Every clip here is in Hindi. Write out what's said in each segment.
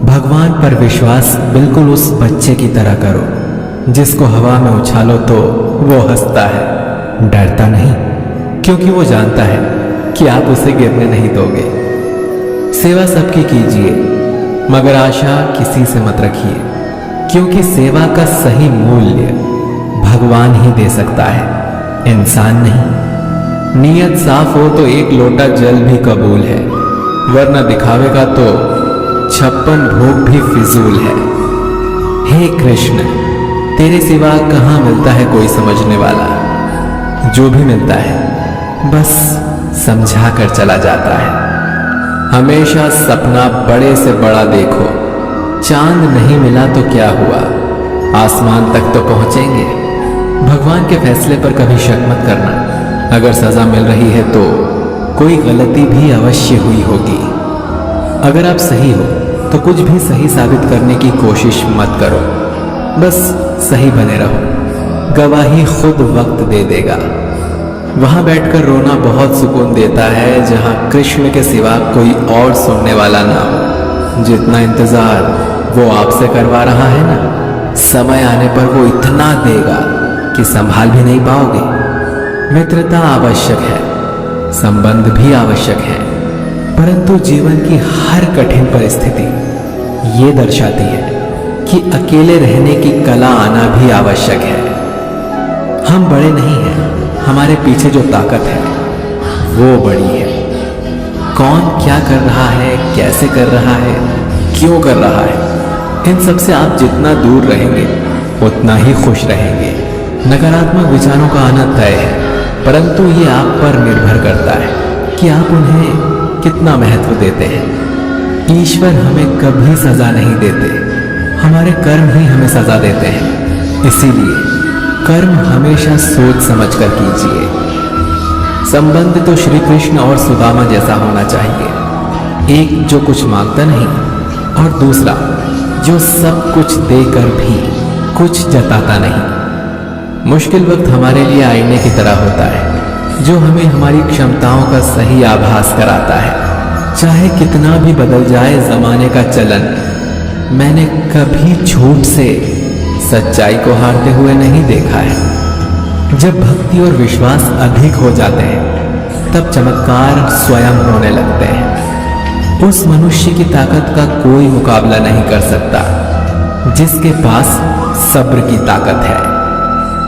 भगवान पर विश्वास बिल्कुल उस बच्चे की तरह करो जिसको हवा में उछालो तो वो हंसता है, डरता नहीं, क्योंकि वो जानता है कि आप उसे गिरने नहीं दोगे। सेवा सबकी कीजिए, मगर आशा किसी से मत रखिए, क्योंकि सेवा का सही मूल्य भगवान ही दे सकता है, इंसान नहीं। नीयत साफ हो तो एक लोटा जल भी कबूल है, वरना दिखावे का तो 56 भोग भी फिजूल है। हे कृष्ण, तेरे सिवा कहाँ मिलता है कोई समझने वाला? जो भी मिलता है बस समझा कर चला जाता है। हमेशा सपना बड़े से बड़ा देखो, चांद नहीं मिला तो क्या हुआ, आसमान तक तो पहुंचेंगे। भगवान के फैसले पर कभी शक मत करना। अगर सजा मिल रही है तो कोई गलती भी अवश्य हुई होगी। अगर आप सही हो तो कुछ भी सही साबित करने की कोशिश मत करो, बस सही बने रहो। गवाही खुद वक्त दे देगा। वहां बैठकर रोना बहुत सुकून देता है जहां कृष्ण के सिवा कोई और सुनने वाला ना हो। जितना इंतजार वो आपसे करवा रहा है ना, समय आने पर वो इतना देगा कि संभाल भी नहीं पाओगे। मित्रता आवश्यक है, संबंध भी आवश्यक है, परंतु जीवन की हर कठिन परिस्थिति ये दर्शाती है कि अकेले रहने की कला आना भी आवश्यक है। हम बड़े नहीं हैं, हमारे पीछे जो ताकत है वो बड़ी है। कौन क्या कर रहा है, कैसे कर रहा है, क्यों कर रहा है, इन सब से आप जितना दूर रहेंगे उतना ही खुश रहेंगे। नकारात्मक विचारों का आना तय है, परंतु ये आप पर निर्भर करता है कि आप उन्हें कितना महत्व देते हैं। ईश्वर हमें कभी सजा नहीं देते, हमारे कर्म ही हमें सजा देते हैं। इसीलिए कर्म हमेशा सोच समझ कर कीजिए। संबंध तो श्री कृष्ण और सुदामा जैसा होना चाहिए, एक जो कुछ मांगता नहीं और दूसरा जो सब कुछ देकर भी कुछ जताता नहीं। मुश्किल वक्त हमारे लिए आईने की तरह होता है, जो हमें हमारी क्षमताओं का सही आभास कराता है। चाहे कितना भी बदल जाए जमाने का चलन, मैंने कभी झूठ से सच्चाई को हारते हुए नहीं देखा है। जब भक्ति और विश्वास अधिक हो जाते हैं तब चमत्कार स्वयं होने लगते हैं। उस मनुष्य की ताकत का कोई मुकाबला नहीं कर सकता जिसके पास सब्र की ताकत है।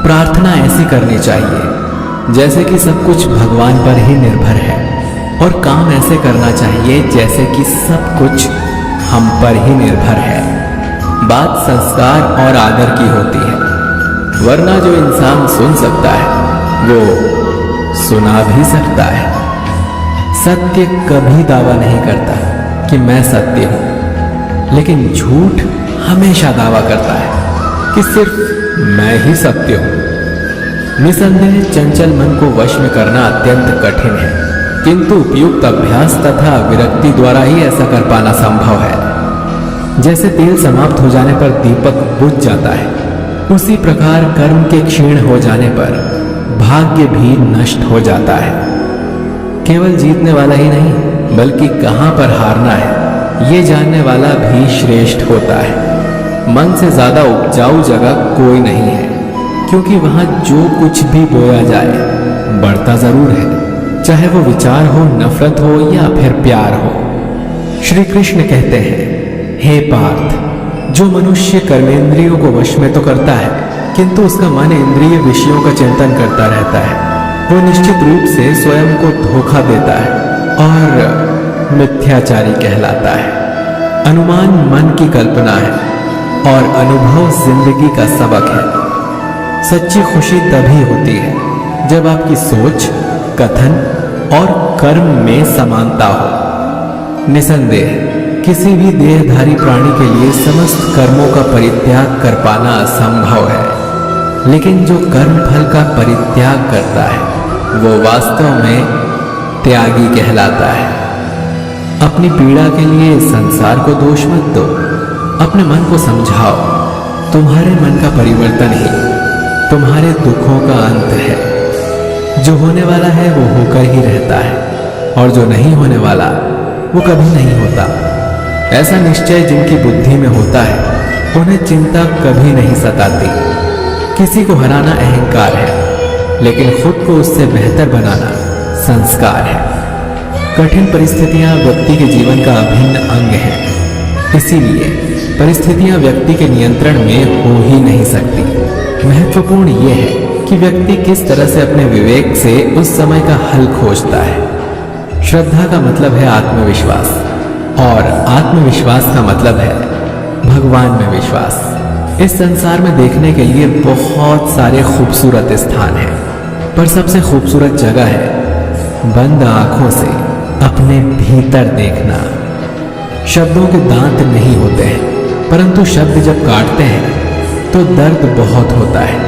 प्रार्थना ऐसी करनी चाहिए जैसे कि सब कुछ भगवान पर ही निर्भर है, और काम ऐसे करना चाहिए जैसे कि सब कुछ हम पर ही निर्भर है। बात संस्कार और आदर की होती है, वरना जो इंसान सुन सकता है वो सुना भी सकता है। सत्य कभी दावा नहीं करता कि मैं सत्य हूं, लेकिन झूठ हमेशा दावा करता है कि सिर्फ मैं ही सत्य हूं। निसंदेह चंचल मन को वश में करना अत्यंत कठिन है, किंतु उपयुक्त अभ्यास तथा विरक्ति द्वारा ही ऐसा कर पाना संभव है। जैसे तेल समाप्त हो जाने पर दीपक बुझ जाता है, उसी प्रकार कर्म के क्षीण हो जाने पर भाग्य भी नष्ट हो जाता है। केवल जीतने वाला ही नहीं बल्कि कहां पर हारना है ये जानने वाला भी श्रेष्ठ होता है। मन से ज्यादा उपजाऊ जगह कोई नहीं है, क्योंकि वहां जो कुछ भी बोया जाए बढ़ता जरूर है, चाहे वो विचार हो, नफरत हो या फिर प्यार हो। श्री कृष्ण कहते हैं, हे पार्थ, जो मनुष्य कर्मेंद्रियों को वश में तो करता है किंतु उसका मन इंद्रिय विषयों का चिंतन करता रहता है, वो निश्चित रूप से स्वयं को धोखा देता है और मिथ्याचारी कहलाता है। अनुमान मन की कल्पना है और अनुभव जिंदगी का सबक है। सच्ची खुशी तभी होती है जब आपकी सोच, कथन और कर्म में समानता हो। निसंदेह किसी भी देहधारी प्राणी के लिए समस्त कर्मों का परित्याग कर पाना असंभव है, लेकिन जो कर्म फल का परित्याग करता है वो वास्तव में त्यागी कहलाता है। अपनी पीड़ा के लिए संसार को दोष मत दो, अपने मन को समझाओ, तुम्हारे मन का परिवर्तन ही तुम्हारे दुखों का अंत है। जो होने वाला है वो होकर ही रहता है, और जो नहीं होने वाला वो कभी नहीं होता। ऐसा निश्चय जिनकी बुद्धि में होता है उन्हें चिंता कभी नहीं सताती। किसी को हराना अहंकार है, लेकिन खुद को उससे बेहतर बनाना संस्कार है। कठिन परिस्थितियां व्यक्ति के जीवन का अभिन्न अंग है, इसीलिए परिस्थितियां व्यक्ति के नियंत्रण में हो ही नहीं सकती। महत्वपूर्ण यह है कि व्यक्ति किस तरह से अपने विवेक से उस समय का हल खोजता है। श्रद्धा का मतलब है आत्मविश्वास, और आत्मविश्वास का मतलब है भगवान में विश्वास। इस संसार में देखने के लिए बहुत सारे खूबसूरत स्थान हैं, पर सबसे खूबसूरत जगह है बंद आंखों से अपने भीतर देखना। शब्दों के दांत नहीं होते हैं, परंतु शब्द जब काटते हैं तो दर्द बहुत होता है,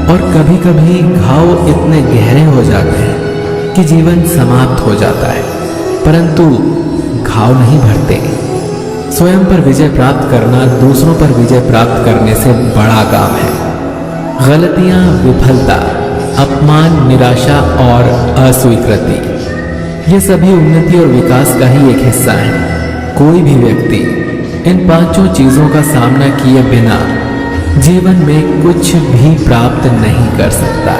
और कभी कभी घाव इतने गहरे हो जाते हैं कि जीवन समाप्त हो जाता है, परंतु घाव नहीं भरते। स्वयं पर विजय प्राप्त करना दूसरों पर विजय प्राप्त करने से बड़ा काम है। गलतियां, विफलता, अपमान, निराशा और अस्वीकृति, ये सभी उन्नति और विकास का ही एक हिस्सा है। कोई भी व्यक्ति इन पांचों चीजों का सामना किए बिना जीवन में कुछ भी प्राप्त नहीं कर सकता।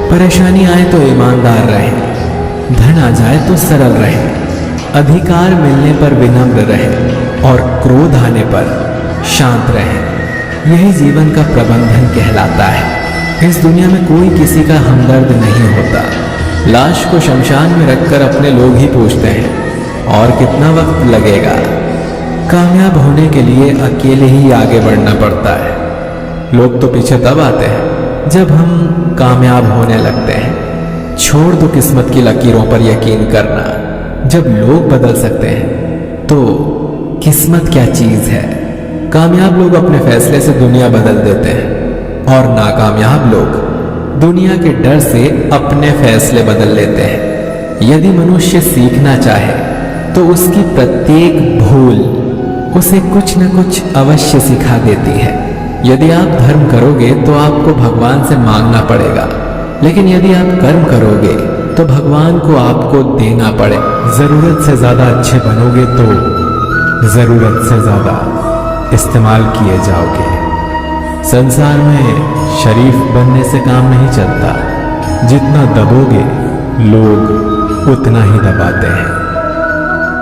परेशानी आए तो ईमानदार रहें, धन आ जाए तो सरल रहें, अधिकार मिलने पर विनम्र रहें और क्रोध आने पर शांत रहें। यही जीवन का प्रबंधन कहलाता है। इस दुनिया में कोई किसी का हमदर्द नहीं होता। लाश को शमशान में रखकर अपने लोग ही पूछते हैं और कितना वक्त लगेगा। कामयाब होने के लिए अकेले ही आगे बढ़ना पड़ता है। लोग तो पीछे तब आते हैं जब हम कामयाब होने लगते हैं। छोड़ दो किस्मत की लकीरों पर यकीन करना। जब लोग बदल सकते हैं तो किस्मत क्या चीज है। कामयाब लोग अपने फैसले से दुनिया बदल देते हैं, और नाकामयाब लोग दुनिया के डर से अपने फैसले बदल लेते हैं। यदि मनुष्य सीखना चाहे तो उसकी प्रत्येक भूल उसे कुछ न कुछ अवश्य सिखा देती है। यदि आप धर्म करोगे तो आपको भगवान से मांगना पड़ेगा, लेकिन यदि आप कर्म करोगे तो भगवान को आपको देना पड़े। जरूरत से ज्यादा अच्छे बनोगे तो जरूरत से ज्यादा इस्तेमाल किए जाओगे। संसार में शरीफ बनने से काम नहीं चलता। जितना दबोगे लोग उतना ही दबाते हैं।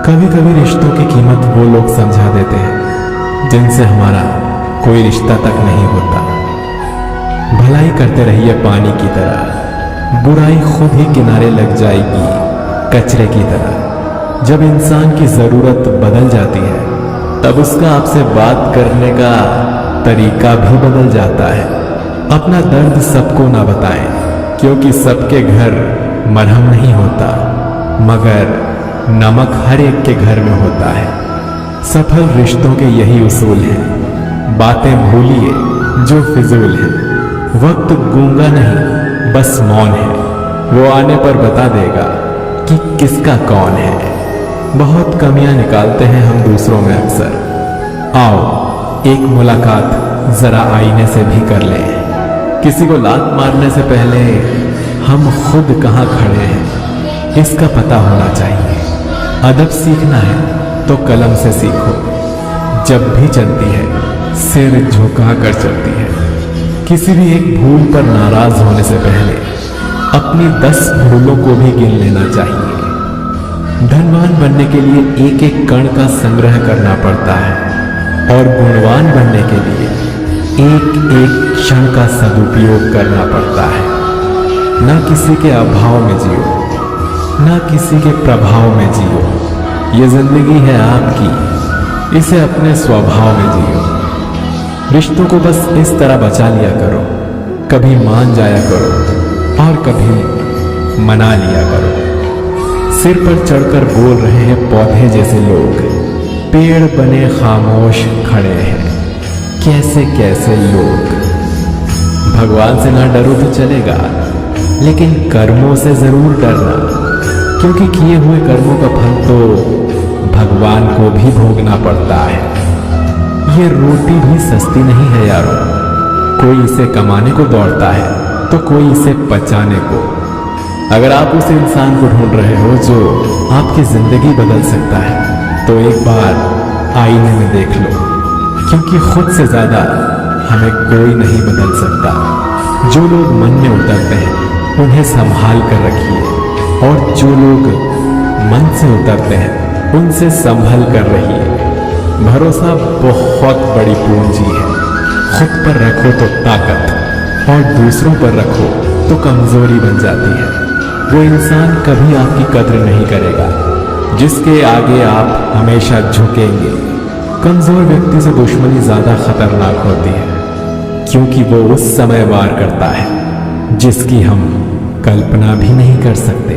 कभी कभी रिश्तों की कीमत वो लोग समझा देते हैं जिनसे हमारा कोई रिश्ता तक नहीं होता। भलाई करते रहिए पानी की तरह, बुराई खुद ही किनारे लग जाएगी कचरे की तरह। जब इंसान की जरूरत बदल जाती है तब उसका आपसे बात करने का तरीका भी बदल जाता है। अपना दर्द सबको ना बताएं, क्योंकि सबके घर मरहम नहीं होता, मगर नमक हर एक के घर में होता है। सफल रिश्तों के यही उसूल हैं। बातें भूलिए जो फिजूल है। वक्त गूंगा नहीं, बस मौन है। वो आने पर बता देगा कि किसका कौन है। बहुत कमियां निकालते हैं हम दूसरों में अक्सर। आओ एक मुलाकात जरा आईने से भी कर लें। किसी को लात मारने से पहले हम खुद कहाँ खड़े हैं इसका पता होना चाहिए। अदब सीखना है तो कलम से सीखो। जब भी चलती है सिर झुका कर चलती है। किसी भी एक भूल पर नाराज होने से पहले अपनी 10 भूलों को भी गिन लेना चाहिए। धनवान बनने के लिए एक एक कण का संग्रह करना पड़ता है, और गुणवान बनने के लिए एक एक क्षण का सदुपयोग करना पड़ता है। न किसी के अभाव में जियो, न किसी के प्रभाव में जियो। ये जिंदगी है आपकी, इसे अपने स्वभाव में जियो। रिश्तों को बस इस तरह बचा लिया करो। कभी मान जाया करो और कभी मना लिया करो। सिर पर चढ़कर बोल रहे हैं पौधे जैसे लोग, पेड़ बने खामोश खड़े हैं कैसे कैसे लोग। भगवान से ना डरो तो चलेगा, लेकिन कर्मों से जरूर डरना, क्योंकि किए हुए कर्मों का फल तो भगवान को भी भोगना पड़ता है। ये रोटी भी सस्ती नहीं है यारों। कोई इसे कमाने को दौड़ता है तो कोई इसे बचाने को। अगर आप उस इंसान को ढूंढ रहे हो जो आपकी जिंदगी बदल सकता है, तो तो एक बार आईने में देख लो, क्योंकि खुद से ज्यादा हमें कोई नहीं बदल सकता। जो लोग मन में उतरते हैं उन्हें संभाल कर रखिए, और जो लोग मन से उतरते हैं उनसे संभल कर रहिए। भरोसा बहुत बड़ी पूंजी है। खुद पर रखो तो ताकत, और दूसरों पर रखो तो कमजोरी बन जाती है। वो इंसान कभी आपकी कद्र नहीं करेगा जिसके आगे आप हमेशा झुकेंगे। कमजोर व्यक्ति से दुश्मनी ज्यादा खतरनाक होती है, क्योंकि वो उस समय वार करता है जिसकी हम कल्पना भी नहीं कर सकते।